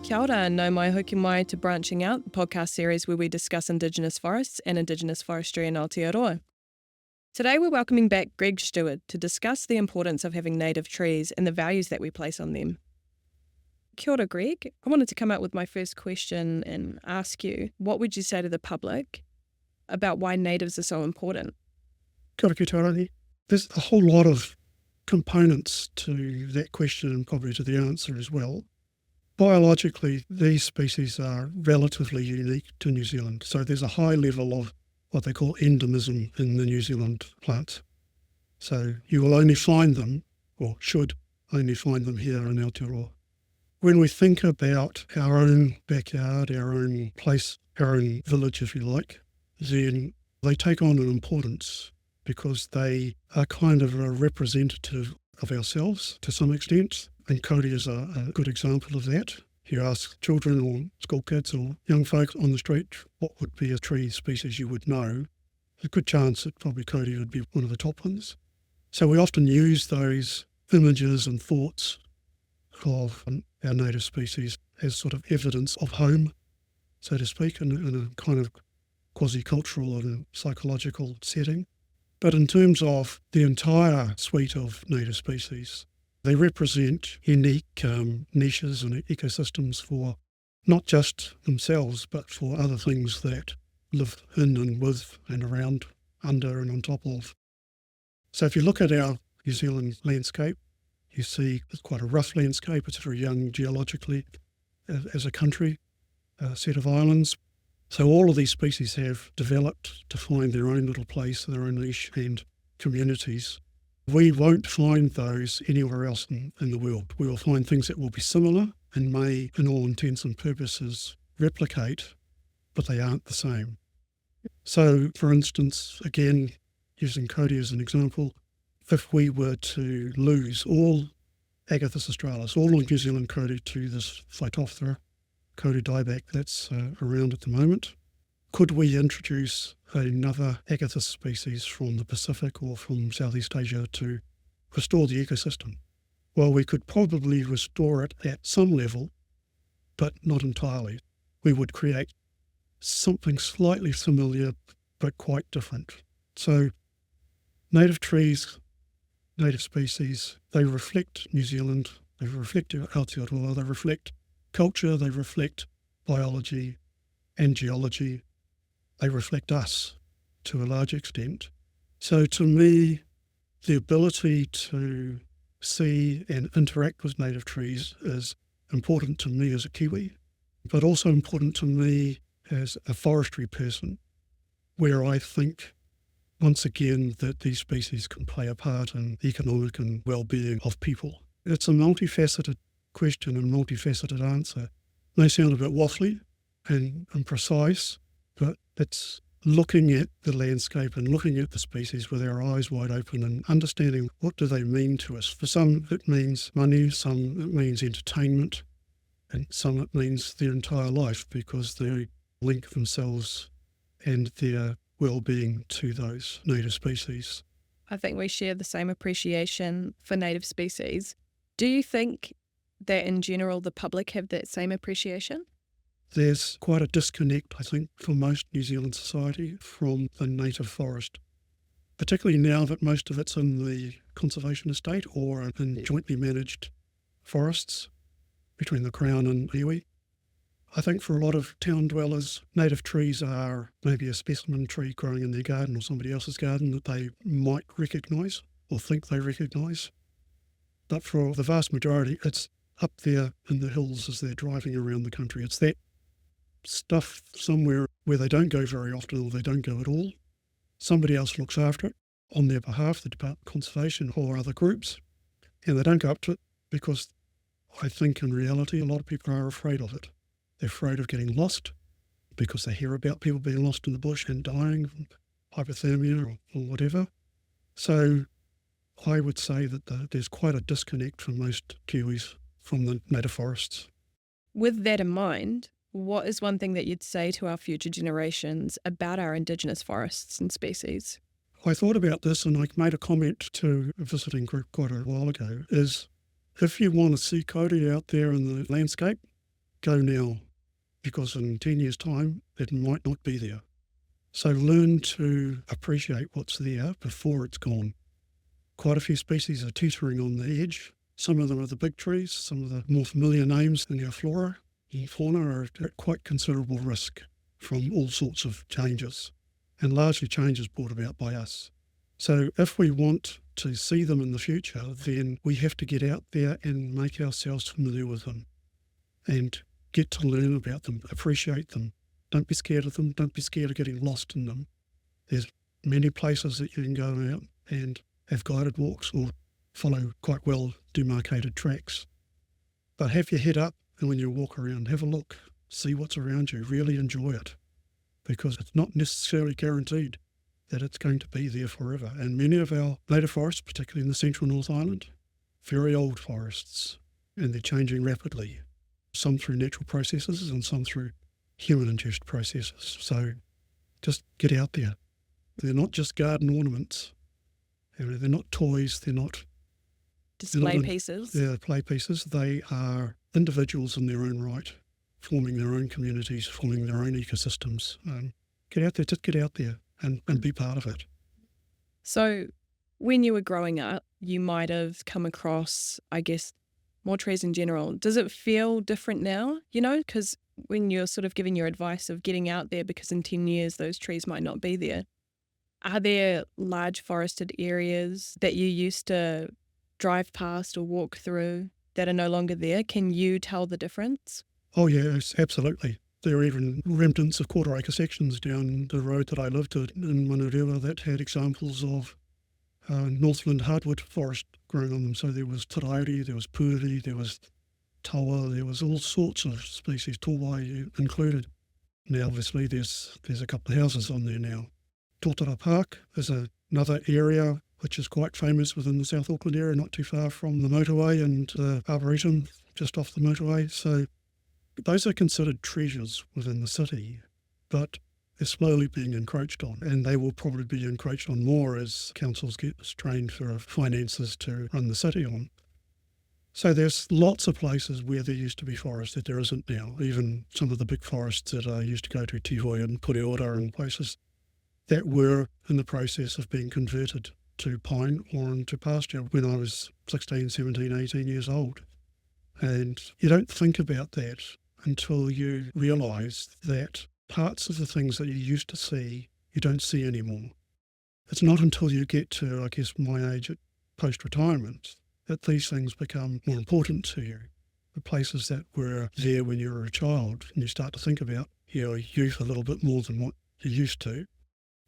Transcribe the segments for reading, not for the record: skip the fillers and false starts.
Kia ora, no mai hoki mai to Branching Out, the podcast series where we discuss Indigenous forests and Indigenous forestry in Aotearoa. Today we're welcoming back Greg Steward to discuss the importance of having native trees and the values that we place on them. Kia ora, Greg. I wanted to come up with my first question and ask you, what would you say to the public about why natives are so important? Kia ora koutou. There's a whole lot of components to that question and probably to the answer as well. Biologically, these species are relatively unique to New Zealand. So there's a high level of what they call endemism in the New Zealand plants. So you will only find them, or should only find them here in Aotearoa. When we think about our own backyard, our own place, our own village, if you like, then they take on an importance because they are kind of a representative of ourselves to some extent. And Cody is a good example of that. You ask children or school kids or young folk on the street what would be a tree species you would know. There's a good chance that probably Cody would be one of the top ones. So we often use those images and thoughts of our native species as sort of evidence of home, so to speak, in a kind of quasi-cultural and psychological setting. But in terms of the entire suite of native species, they represent unique niches and ecosystems for not just themselves, but for other things that live in and with and around, under and on top of. So if you look at our New Zealand landscape, you see it's quite a rough landscape. It's very young geologically as a country, a set of islands. So all of these species have developed to find their own little place, their own niche and communities. We won't find those anywhere else in the world. We will find things that will be similar and may, in all intents and purposes, replicate, but they aren't the same. So, for instance, again, using Cody as an example, if we were to lose all Agathis australis, all of New Zealand Cody to this Phytophthora, Cody dieback that's around at the moment, could we introduce another Agathis species from the Pacific or from Southeast Asia to restore the ecosystem? Well, we could probably restore it at some level, but not entirely. We would create something slightly familiar, but quite different. So native trees, native species, they reflect New Zealand, they reflect Aotearoa, they reflect culture, they reflect biology and geology, they reflect us to a large extent. So to me, the ability to see and interact with native trees is important to me as a Kiwi, but also important to me as a forestry person, where I think, once again, that these species can play a part in the economic and well-being of people. It's a multifaceted question and multifaceted answer. It may sound a bit waffly and precise, but it's looking at the landscape and looking at the species with our eyes wide open and understanding what do they mean to us. For some it means money, some it means entertainment, and some it means their entire life because they link themselves and their well-being to those native species. I think we share the same appreciation for native species. Do you think that in general the public have that same appreciation? There's quite a disconnect, I think, for most New Zealand society from the native forest, particularly now that most of it's in the conservation estate or in jointly managed forests between the Crown and iwi. I think for a lot of town dwellers, native trees are maybe a specimen tree growing in their garden or somebody else's garden that they might recognise or think they recognise. But for the vast majority, it's up there in the hills as they're driving around the country. It's that stuff somewhere where they don't go very often or they don't go at all. Somebody else looks after it on their behalf, the Department of Conservation or other groups, and they don't go up to it because I think in reality a lot of people are afraid of it. They're afraid of getting lost because they hear about people being lost in the bush and dying from hypothermia or whatever. So I would say that there's quite a disconnect for most Kiwis from the native forests. With that in mind, what is one thing that you'd say to our future generations about our Indigenous forests and species? I thought about this and I made a comment to a visiting group quite a while ago, is if you want to see Cody out there in the landscape, go now, because in 10 years' time, it might not be there. So learn to appreciate what's there before it's gone. Quite a few species are teetering on the edge. Some of them are the big trees, some of the more familiar names in our flora and fauna are at quite considerable risk from all sorts of changes, and largely changes brought about by us. So if we want to see them in the future, then we have to get out there and make ourselves familiar with them and get to learn about them, appreciate them. Don't be scared of them. Don't be scared of getting lost in them. There's many places that you can go out and have guided walks or follow quite well demarcated tracks. But have your head up, and when you walk around, have a look, see what's around you, really enjoy it, because it's not necessarily guaranteed that it's going to be there forever. And many of our native forests, particularly in the central North Island, very old forests, and they're changing rapidly, some through natural processes and some through human-induced processes. So just get out there. They're not just garden ornaments. They're not toys. They're not display pieces. They're play pieces. They are individuals in their own right, forming their own communities, forming their own ecosystems. Get out there, just get out there and be part of it. So when you were growing up, you might have come across, I guess, more trees in general. Does it feel different now? Because when you're sort of giving your advice of getting out there because in 10 years those trees might not be there, are there large forested areas that you used to drive past or walk through that are no longer there? Can you tell the difference? Oh yes, absolutely. There are even remnants of quarter-acre sections down the road that I lived at in Manurewa that had examples of Northland hardwood forest growing on them. So there was tarairi, there was puri, there was tawa, there was all sorts of species, towai included. Now obviously there's a couple of houses on there now. Totara Park is another area which is quite famous within the South Auckland area, not too far from the motorway and the Arboretum just off the motorway. So those are considered treasures within the city, but they're slowly being encroached on, and they will probably be encroached on more as councils get strained for finances to run the city on. So there's lots of places where there used to be forest that there isn't now, even some of the big forests that I used to go to, Tivoi and Pureora and places that were in the process of being converted to pine or into pasture when I was 16, 17, 18 years old. And you don't think about that until you realise that parts of the things that you used to see, you don't see anymore. It's not until you get to, I guess, my age at post-retirement that these things become more important to you. The places that were there when you were a child, and you start to think about your youth a little bit more than what you used to.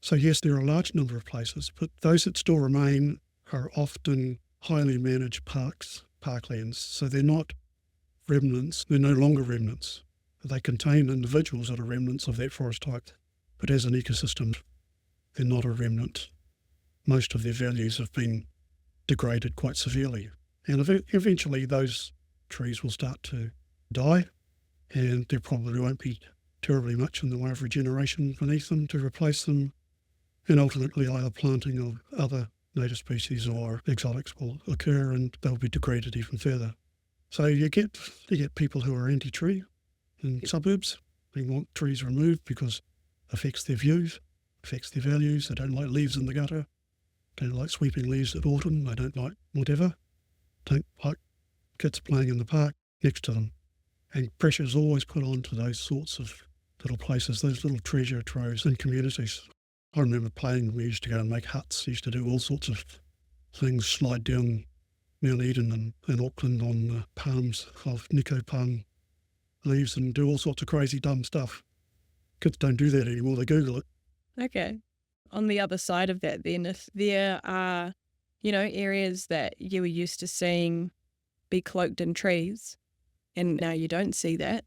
So yes, there are a large number of places, but those that still remain are often highly managed parks, parklands. So they're not remnants, they're no longer remnants. They contain individuals that are remnants of that forest type, but as an ecosystem, they're not a remnant. Most of their values have been degraded quite severely. And eventually those trees will start to die, and there probably won't be terribly much in the way of regeneration beneath them to replace them, and ultimately either planting of other native species or exotics will occur and they'll be degraded even further. So you get people who are anti-tree in suburbs. They want trees removed because it affects their views, affects their values. They don't like leaves in the gutter, don't like sweeping leaves at autumn, they don't like whatever, don't like kids playing in the park next to them. And pressure is always put on to those sorts of little places, those little treasure troves in communities. I remember playing, we used to go and make huts, used to do all sorts of things, slide down Mount Eden in Auckland on the palms of Nico palm leaves and do all sorts of crazy dumb stuff. Kids don't do that anymore, they Google it. Okay. On the other side of that then, if there are, areas that you were used to seeing be cloaked in trees and now you don't see that,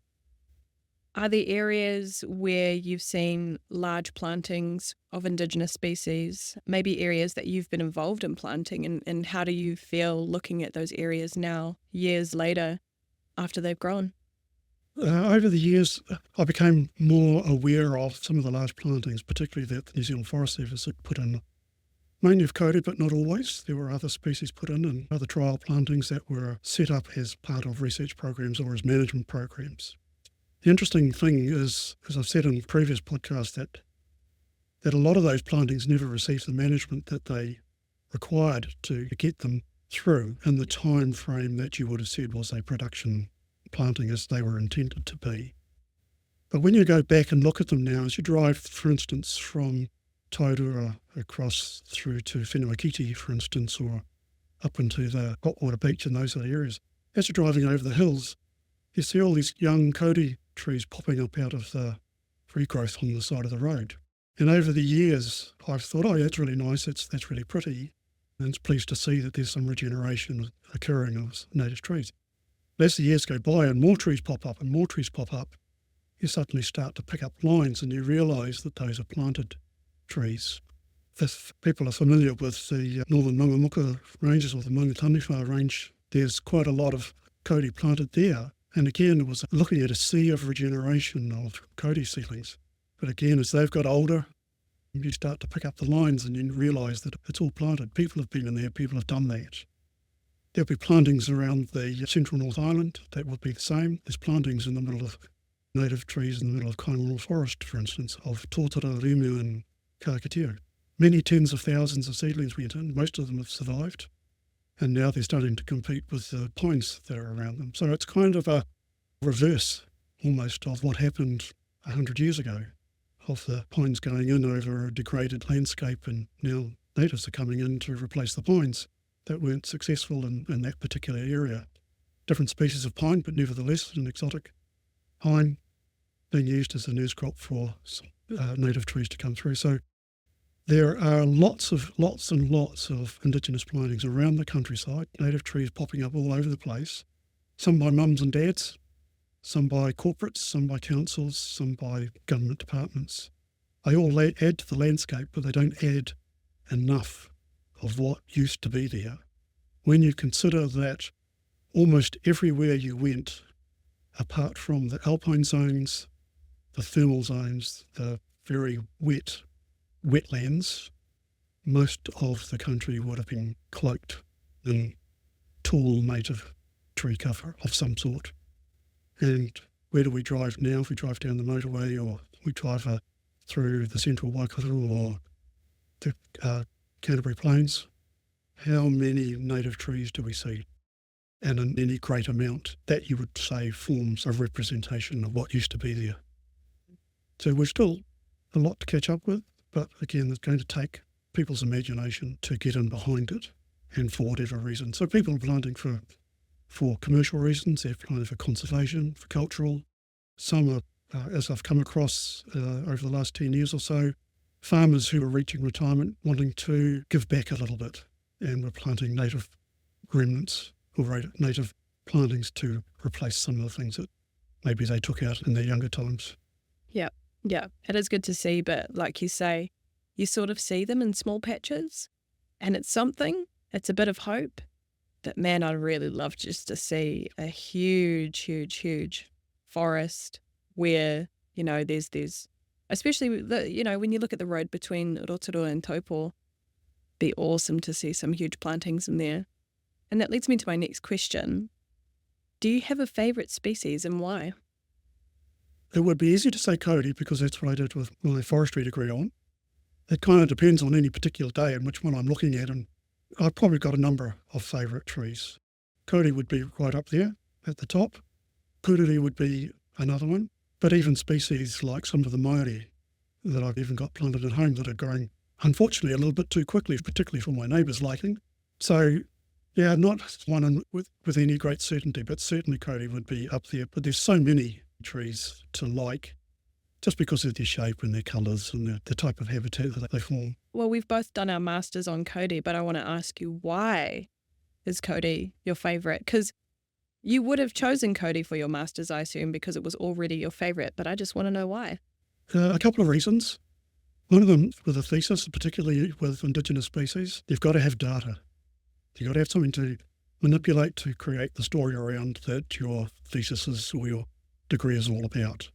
are there areas where you've seen large plantings of indigenous species, maybe areas that you've been involved in planting, and how do you feel looking at those areas now, years later, after they've grown? Over the years, I became more aware of some of the large plantings, particularly that the New Zealand Forest Service had put in. Mainly of coded, but not always. There were other species put in and other trial plantings that were set up as part of research programs or as management programs. The interesting thing is, as I've said in previous podcasts, that a lot of those plantings never received the management that they required to get them through in the time frame that you would have said was a production planting as they were intended to be. But when you go back and look at them now, as you drive, for instance, from Aotearoa across through to Whenua, for instance, or up into the Hotwater Beach and those other areas, as you're driving over the hills, you see all these young kauri trees popping up out of the regrowth on the side of the road. And over the years, I've thought, oh, that's really nice, that's really pretty. And it's pleased to see that there's some regeneration occurring of native trees. But as the years go by and more trees pop up and more trees pop up, you suddenly start to pick up lines and you realise that those are planted trees. If people are familiar with the northern Mangamuka ranges or the Mangataniwha range, there's quite a lot of kauri planted there. And again, it was looking at a sea of regeneration of kauri seedlings. But again, as they've got older, you start to pick up the lines and you realise that it's all planted. People have been in there, people have done that. There'll be plantings around the central North Island, that would be the same. There's plantings in the middle of native trees in the middle of Kaingaroa Forest, for instance, of tōtara, rimu and kākatio. Many tens of thousands of seedlings went in, most of them have survived. And now they're starting to compete with the pines that are around them. So it's kind of a reverse, almost, of what happened 100 years ago, of the pines going in over a degraded landscape, and now natives are coming in to replace the pines that weren't successful in that particular area. Different species of pine, but nevertheless an exotic pine being used as a nurse crop for native trees to come through. So there are lots and lots of indigenous plantings around the countryside, native trees popping up all over the place, some by mums and dads, some by corporates, some by councils, some by government departments. They all add to the landscape, but they don't add enough of what used to be there. When you consider that almost everywhere you went, apart from the alpine zones, the thermal zones, the very wetlands, most of the country would have been cloaked in tall native tree cover of some sort. And where do we drive now? If we drive down the motorway, or we drive through the central Waikato or the Canterbury Plains, how many native trees do we see? And in any great amount that you would say forms a representation of what used to be there. So we're still a lot to catch up with, but again, it's going to take people's imagination to get in behind it, and for whatever reason. So people are planting for commercial reasons, they're planting for conservation, for cultural. Some are, as I've come across over the last 10 years or so, farmers who are reaching retirement wanting to give back a little bit, and we're planting native remnants or native plantings to replace some of the things that maybe they took out in their younger times. Yeah, it is good to see, but like you say, you sort of see them in small patches, and it's something, it's a bit of hope. But man, I'd really love just to see a huge forest where, there's especially, when you look at the road between Rotorua and Taupo, be awesome to see some huge plantings in there. And that leads me to my next question. Do you have a favourite species and why? It would be easy to say kauri because that's what I did with my forestry degree on. It kind of depends on any particular day and which one I'm looking at, and I've probably got a number of favourite trees. Kauri would be right up there at the top. Puriri would be another one, but even species like some of the Māori that I've even got planted at home that are growing, unfortunately, a little bit too quickly, particularly for my neighbours' liking. So, yeah, not one with any great certainty, but certainly kauri would be up there. But there's so many trees to like just because of their shape and their colours and the type of habitat that they form. Well, we've both done our masters on kauri, but I want to ask you, why is kauri your favourite? Because you would have chosen kauri for your masters, I assume, because it was already your favourite, but I just want to know why. A couple of reasons. One of them with a thesis, particularly with indigenous species, you've got to have data. You've got to have something to manipulate to create the story around that your thesis is or your degree is all about.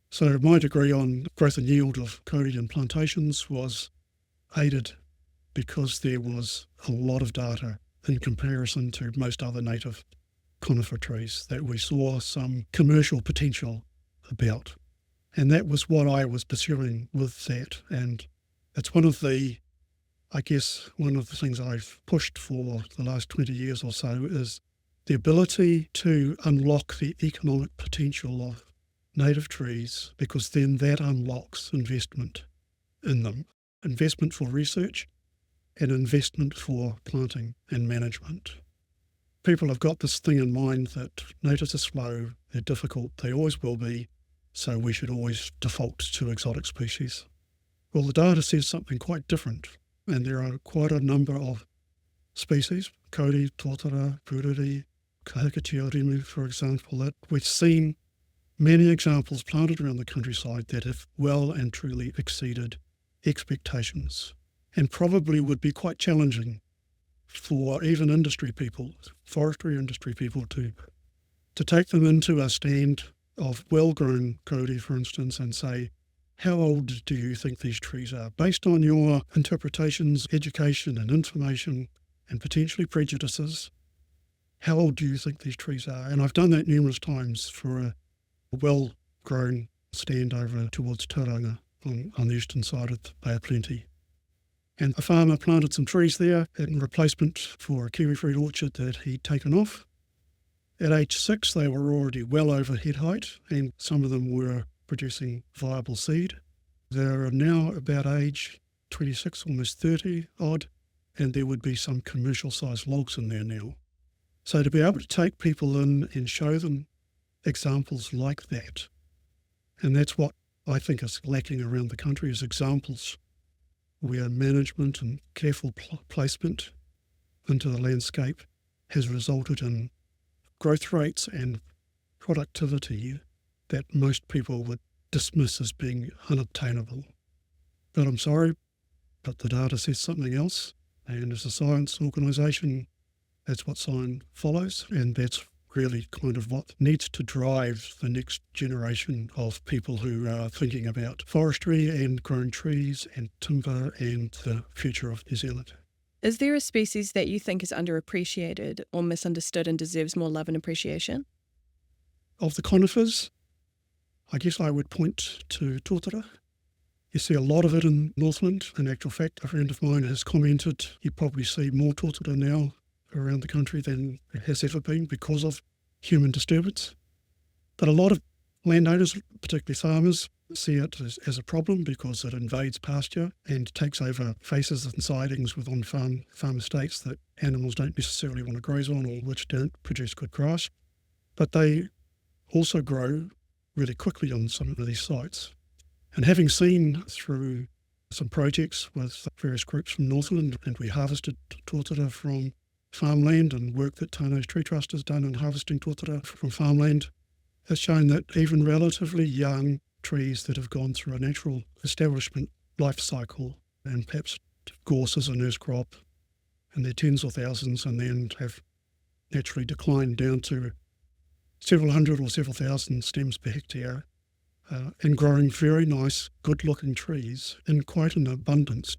So my degree on growth and yield of kauri and plantations was aided because there was a lot of data in comparison to most other native conifer trees that we saw some commercial potential about. And that was what I was pursuing with that. And it's one of the things I've pushed for the last 20 years or so is the ability to unlock the economic potential of native trees, because then that unlocks investment in them, investment for research and investment for planting and management. People have got this thing in mind that natives are slow, they're difficult, they always will be, so we should always default to exotic species. Well, the data says something quite different, and there are quite a number of species, kauri, tōtara, pururi, kahikachiorimu, for example, that we've seen many examples planted around the countryside that have well and truly exceeded expectations, and probably would be quite challenging for even industry people, forestry industry people, to take them into a stand of well-grown kauri, for instance, and say, how old do you think these trees are? Based on your interpretations, education and information and potentially prejudices, how old do you think these trees are? And I've done that numerous times for a well-grown stand over towards Tauranga on the eastern side of the Bay of Plenty. And a farmer planted some trees there in replacement for a kiwifruit orchard that he'd taken off. At age 6, they were already well over head height, and some of them were producing viable seed. They're now about age 26, almost 30 odd, and there would be some commercial sized logs in there now. So to be able to take people in and show them examples like that, and that's what I think is lacking around the country, is examples where management and careful placement into the landscape has resulted in growth rates and productivity that most people would dismiss as being unobtainable. But I'm sorry, but the data says something else, and as a science organisation, that's what science follows, and that's really kind of what needs to drive the next generation of people who are thinking about forestry and growing trees and timber and the future of New Zealand. Is there a species that you think is underappreciated or misunderstood and deserves more love and appreciation? Of the conifers, I guess I would point to tōtara. You see a lot of it in Northland. In actual fact, a friend of mine has commented you probably see more tōtara now around the country than it has ever been because of human disturbance. But a lot of landowners, particularly farmers, see it as a problem because it invades pasture and takes over faces and sidings with on-farm estates that animals don't necessarily want to graze on or which don't produce good grass. But they also grow really quickly on some of these sites. And having seen through some projects with various groups from Northland, and we harvested tōtara from farmland, and work that Tāna's Tree Trust has done in harvesting tōtara from farmland, has shown that even relatively young trees that have gone through a natural establishment life cycle and perhaps gorse as a nurse crop in their tens or thousands and then have naturally declined down to several hundred or several thousand stems per hectare and growing very nice, good-looking trees in quite an abundance.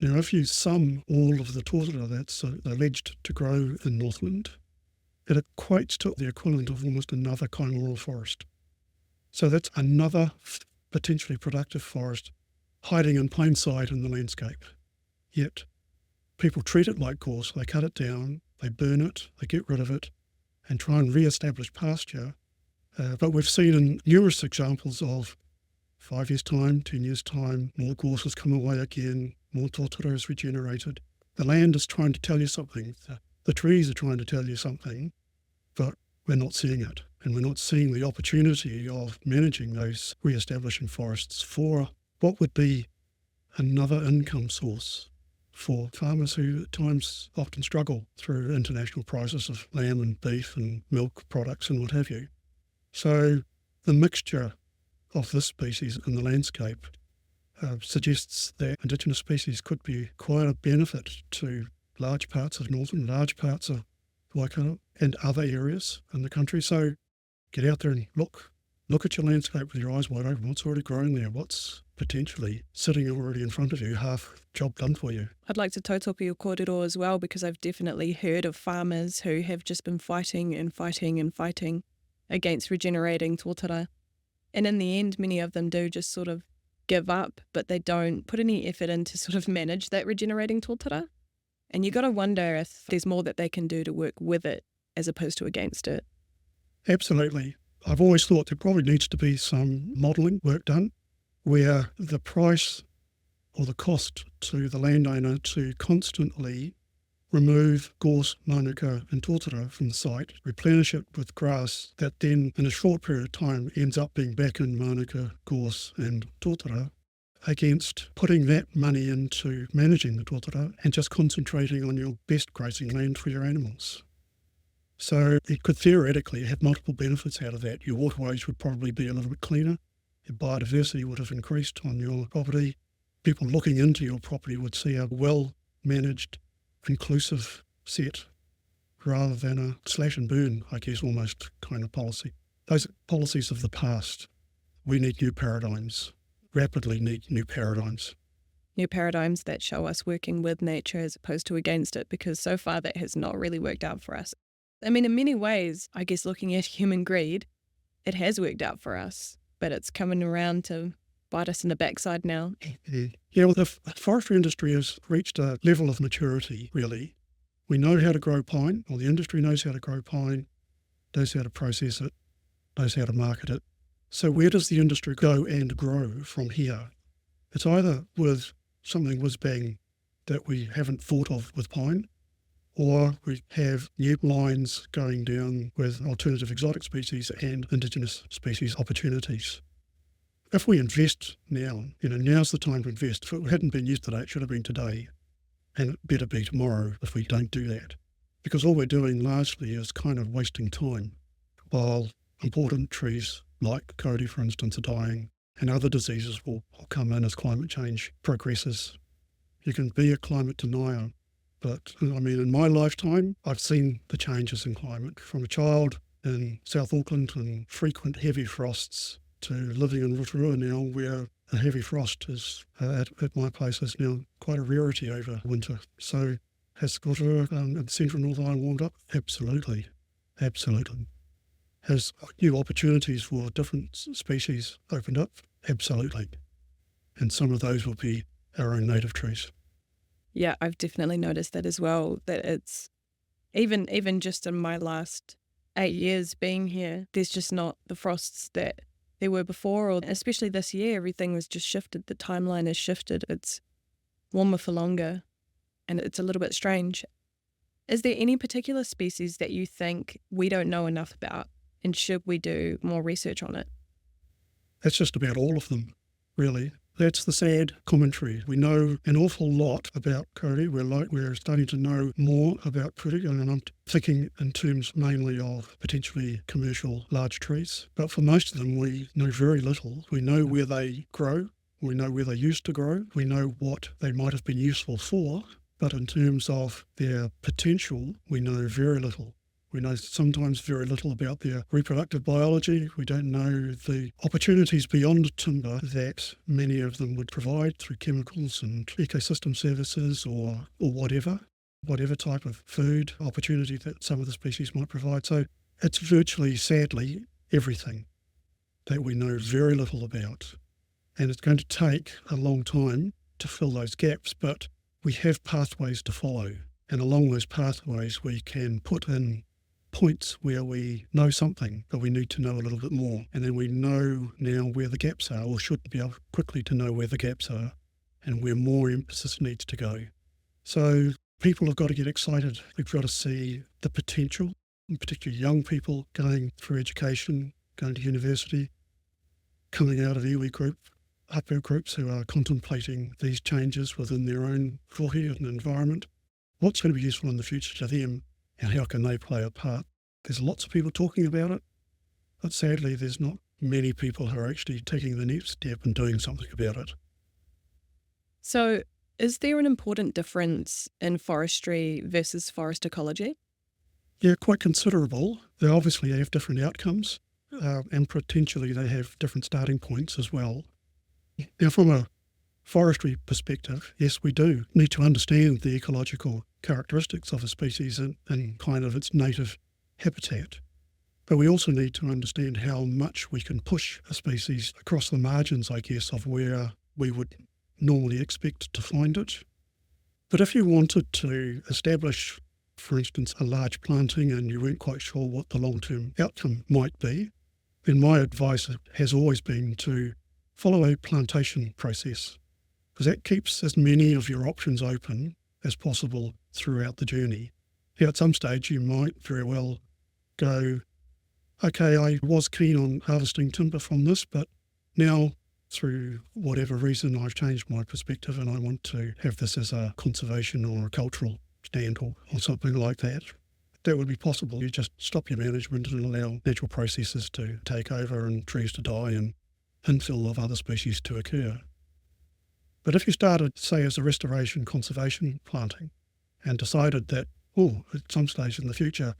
Now, if you sum all of the tōtara that's alleged to grow in Northland, it equates to the equivalent of almost another kaingoroa forest. So that's another potentially productive forest hiding in plain sight in the landscape. Yet people treat it like gorse. They cut it down, they burn it, they get rid of it, and try and re-establish pasture. But we've seen in numerous examples of 5 years' time, 10 years' time, more gorse has come away again, more tōtara is regenerated. The land is trying to tell you something. The trees are trying to tell you something, but we're not seeing it. And we're not seeing the opportunity of managing those re-establishing forests for what would be another income source for farmers who at times often struggle through international prices of lamb and beef and milk products and what have you. So the mixture of this species in the landscape suggests that indigenous species could be quite a benefit to large parts of Northern, large parts of Waikato and other areas in the country. So get out there and look at your landscape with your eyes wide open. What's already growing there? What's potentially sitting already in front of you? Half job done for you. I'd like to tautoko your kōrero as well, because I've definitely heard of farmers who have just been fighting against regenerating tōtara. And in the end, many of them do just sort of give up, but they don't put any effort in to sort of manage that regenerating tōtara. And you got to wonder if there's more that they can do to work with it as opposed to against it. Absolutely. I've always thought there probably needs to be some modelling work done where the price or the cost to the landowner to constantly remove gorse, manuka and tōtara from the site, replenish it with grass that then in a short period of time ends up being back in manuka, gorse and tōtara, against putting that money into managing the tōtara and just concentrating on your best grazing land for your animals. So it could theoretically have multiple benefits out of that. Your waterways would probably be a little bit cleaner. Your biodiversity would have increased on your property. People looking into your property would see a well-managed, inclusive set rather than a slash and burn, I guess, almost kind of policy. Those are policies of the past. We need new paradigms, rapidly need new paradigms. New paradigms that show us working with nature as opposed to against it, because so far that has not really worked out for us. I mean, in many ways, I guess looking at human greed, it has worked out for us, but it's coming around to bite us in the backside now. Yeah, well, the forestry industry has reached a level of maturity, really. We know how to grow pine, or the industry knows how to grow pine, knows how to process it, knows how to market it. So where does the industry go and grow from here? It's either with something whiz-bang that we haven't thought of with pine, or we have new lines going down with alternative exotic species and indigenous species opportunities. If we invest now, now's the time to invest. If it hadn't been yesterday, it should have been today. And it better be tomorrow if we don't do that. Because all we're doing largely is kind of wasting time while important trees like kauri, for instance, are dying, and other diseases will come in as climate change progresses. You can be a climate denier, but I mean, in my lifetime, I've seen the changes in climate from a child in South Auckland and frequent heavy frosts to living in Aotearoa now, where a heavy frost is at my place is now quite a rarity over winter. So has Aotearoa and central North Island warmed up? Absolutely. Absolutely. Has new opportunities for different species opened up? Absolutely. And some of those will be our own native trees. Yeah, I've definitely noticed that as well, that it's even just in my last 8 years being here, there's just not the frosts that there were before, or especially this year, everything was just shifted. The timeline has shifted. It's warmer for longer, and it's a little bit strange. Is there any particular species that you think we don't know enough about, and should we do more research on it? That's just about all of them, really. That's the sad commentary. We know an awful lot about kauri. We're starting to know more about puri, and I'm thinking in terms mainly of potentially commercial large trees. But for most of them, we know very little. We know where they grow. We know where they used to grow. We know what they might have been useful for. But in terms of their potential, we know very little. We know sometimes very little about their reproductive biology. We don't know the opportunities beyond timber that many of them would provide through chemicals and ecosystem services or whatever type of food opportunity that some of the species might provide. So it's virtually, sadly, everything that we know very little about. And it's going to take a long time to fill those gaps, but we have pathways to follow. And along those pathways, we can put in points where we know something, but we need to know a little bit more. And then we know now where the gaps are, or should be able quickly to know where the gaps are and where more emphasis needs to go. So people have got to get excited. We've got to see the potential, in particular young people going through education, going to university, coming out of iwi upper groups who are contemplating these changes within their own rohe and environment. What's going to be useful in the future to them, and how can they play a part? There's lots of people talking about it, but sadly there's not many people who are actually taking the next step and doing something about it. So is there an important difference in forestry versus forest ecology? Yeah, quite considerable. They obviously have different outcomes, and potentially they have different starting points as well. Now, from a forestry perspective, yes, we do need to understand the ecological characteristics of a species and kind of its native habitat. But we also need to understand how much we can push a species across the margins, I guess, of where we would normally expect to find it. But if you wanted to establish, for instance, a large planting and you weren't quite sure what the long-term outcome might be, then my advice has always been to follow a plantation process, because that keeps as many of your options open as possible throughout the journey. Now, at some stage, you might very well go, okay, I was keen on harvesting timber from this, but now, through whatever reason, I've changed my perspective and I want to have this as a conservation or a cultural stand or something like that. That would be possible. You just stop your management and allow natural processes to take over and trees to die and infill of other species to occur. But if you started, say, as a restoration conservation planting and decided that, at some stage in the future,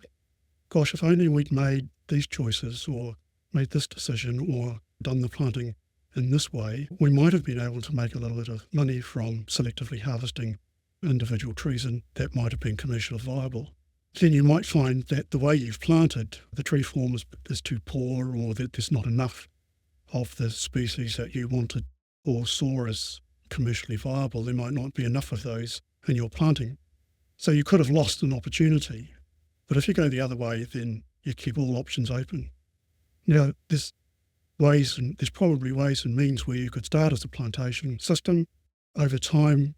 gosh, if only we'd made these choices or made this decision or done the planting in this way, we might have been able to make a little bit of money from selectively harvesting individual trees, and that might have been commercially viable. Then you might find that the way you've planted, the tree form is too poor, or that there's not enough of the species that you wanted or saw as commercially viable. There might not be enough of those in your planting. So you could have lost an opportunity. But if you go the other way, then you keep all options open. Now, there's probably ways and means where you could start as a plantation system. Over time,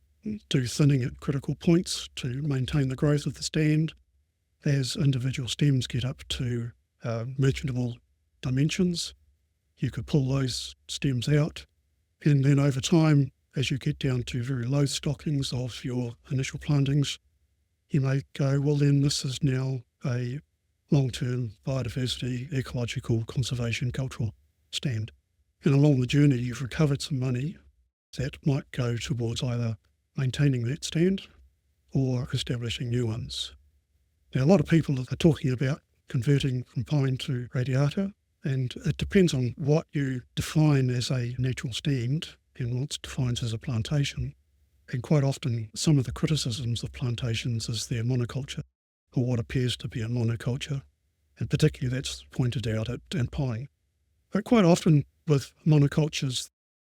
do thinning at critical points to maintain the growth of the stand. As individual stems get up to merchantable dimensions, you could pull those stems out. And then over time, as you get down to very low stockings of your initial plantings, you may go, well, then this is now a long-term biodiversity, ecological conservation, cultural stand. And along the journey, you've recovered some money that might go towards either maintaining that stand or establishing new ones. Now, a lot of people are talking about converting from pine to radiata, and it depends on what you define as a natural stand and what's defined as a plantation. And quite often, some of the criticisms of plantations is their monoculture, or what appears to be a monoculture, and particularly that's pointed out at pine. But quite often with monocultures,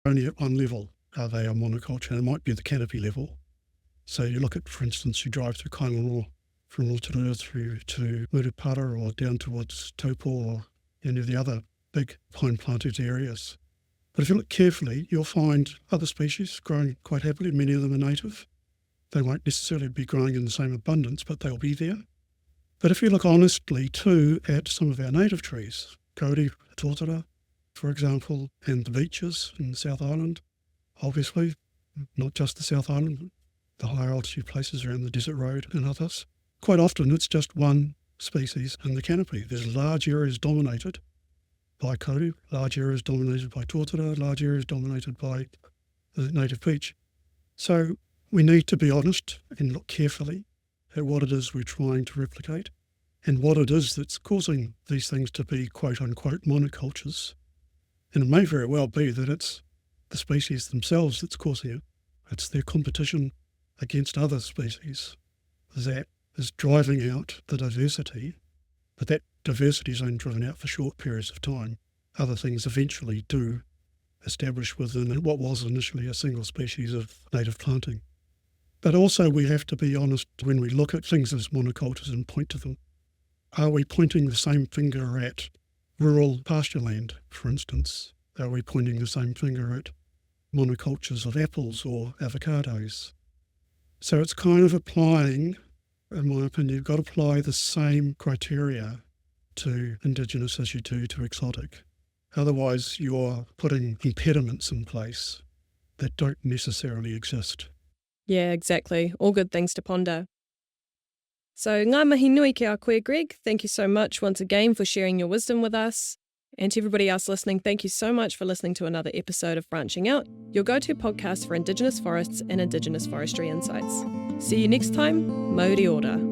only at one level are they a monoculture, and it might be the canopy level. So you look at, for instance, you drive through Kaingaroa from Aotearoa through to Murupara or down towards Taupo or any of the other big pine planted areas. But if you look carefully, you'll find other species growing quite happily. Many of them are native. They won't necessarily be growing in the same abundance, but they'll be there. But if you look honestly too at some of our native trees, kauri, tōtara, for example, and the beeches in the South Island, obviously, not just the South Island, the higher altitude places around the Desert Road and others, quite often it's just one species in the canopy. There's large areas dominated by kauri, large areas dominated by tōtara, large areas dominated by the native beech. So we need to be honest and look carefully at what it is we're trying to replicate and what it is that's causing these things to be quote-unquote monocultures. And it may very well be that it's the species themselves that's causing it. It's their competition against other species that is driving out the diversity, but that diversity is only driven out for short periods of time. Other things eventually do establish within what was initially a single species of native planting. But also we have to be honest when we look at things as monocultures and point to them. Are we pointing the same finger at rural pasture land, for instance? Are we pointing the same finger at monocultures of apples or avocados? So it's kind of applying, in my opinion, you've got to apply the same criteria to indigenous as you do to exotic. Otherwise, you're putting impediments in place that don't necessarily exist. Yeah, exactly. All good things to ponder. So, ngā mihi nui ki a koe, Greg. Thank you so much once again for sharing your wisdom with us. And to everybody else listening, thank you so much for listening to another episode of Branching Out, your go-to podcast for Indigenous forests and Indigenous forestry insights. See you next time. Mauri ora.